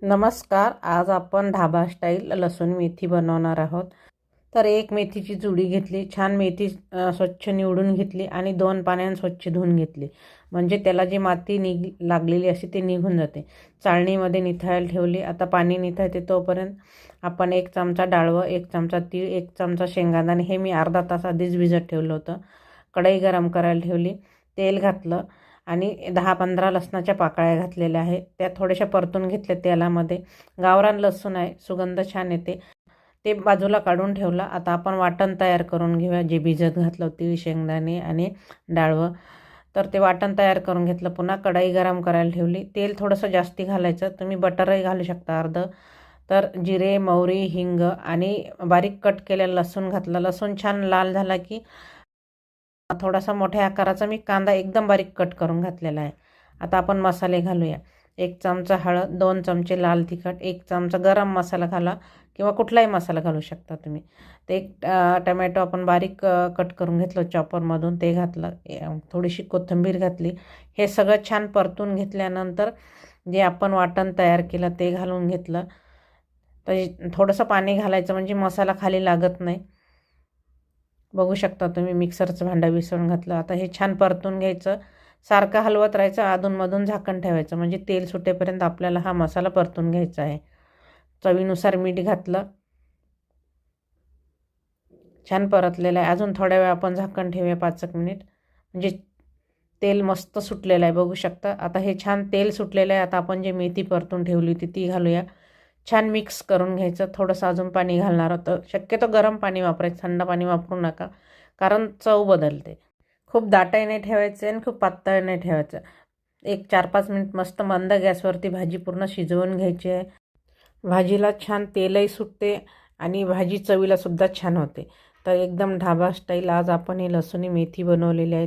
नमस्कार. आज आपण ढाबा स्टाईल लसूण मेथी बनवणार आहोत. तर एक मेथीची जुडी घेतली. छान मेथी स्वच्छ निवडून घेतली आणि 2 पाण्याने स्वच्छ धुवून घेतली. म्हणजे त्याला जी माती लागलेली असते ती निघून जाते. चाळणीमध्ये निथळायला ठेवली. आता पाणी निथळते तोपर्यंत आपण 1 चमचा डाळवं, 1 चमचा तीळ, 1 चमचा शेंगदाणे हे मी अर्धा तास आधीच भिजत ठेवलं होतं. कढई गरम करायला ठेवली. तेल घातलं आणि 10-15 लसणाच्या पाकळ्या घातलेल्या आहेत. त्या थोड्याशा परतून घेतल्या तेलामध्ये. गावरान लसूण आहे, सुगंध छान येते. ते बाजूला काढून ठेवलं. आता आपण वाटण तयार करून घेऊया. जे भिजत घातलं तीळ, शेंगदाणे आणि डाळवं. तर ते वाटण तयार करून घेतलं. पुन्हा कढई गरम करायला ठेवली. तेल थोडंसं जास्ती घालायचं. तुम्ही बटरही घालू शकता अर्धं. तर जिरे, मोहरी, हिंग आणि बारीक कट केलेलं लसूण घातलं. लसूण छान लाल झाला की थोडासा मोठ्या आकाराचा मी कांदा एकदम बारीक कट करून घातलेला आहे. आता आपण मसाले घालूया. 1 चमचा हळद, 2 चमचे लाल तिखट, 1 चमचा गरम मसाला घाला किंवा कुठलाही मसाला घालू शकता तुम्ही. ते एक टमॅटो आपण बारीक कट करून घेतलं चॉपरमधून, ते घातलं. थोडीशी कोथिंबीर घातली. हे सगळं छान परतून घेतल्यानंतर जे आपण वाटण तयार केलं ते घालून घेतलं. तर थोडंसं पाणी घालायचं म्हणजे मसाला खाली लागत नाही. बघू शकता तुम्ही मिक्सरचं भांडं विसरून घातलं. आता हे छान परतून घ्यायचं. सारखं हलवत राहायचं, अधूनमधून झाकण ठेवायचं म्हणजे तेल सुटेपर्यंत आपल्याला हा मसाला परतून घ्यायचा आहे. चवीनुसार मीठ घातलं. छान परतलेलं आहे. अजून थोड्या वेळ आपण झाकण ठेवूया 5-1 मिनिट. म्हणजे तेल मस्त सुटलेलं आहे, बघू शकता. आता हे छान तेल सुटलेलं आहे. आता आपण जे मेथी परतून ठेवली होती ती घालूया. छान मिक्स करून घ्यायचं. थोडंसं अजून पाणी घालणार होतं. शक्यतो गरम पाणी वापरायचं, थंड पाणी वापरू नका, कारण चव बदलते. खूप दाटही नाही ठेवायचं आणि खूप पातळ नाही ठेवायचं. एक 4-5 मिनिट मस्त मंद गॅसवरती भाजी पूर्ण शिजवून घ्यायची आहे. भाजीला छान तेलही सुटते आणि भाजी चवीलासुद्धा छान होते. तर एकदम ढाबा स्टाईल आज आपण ही लसूणी मेथी बनवलेली आहे.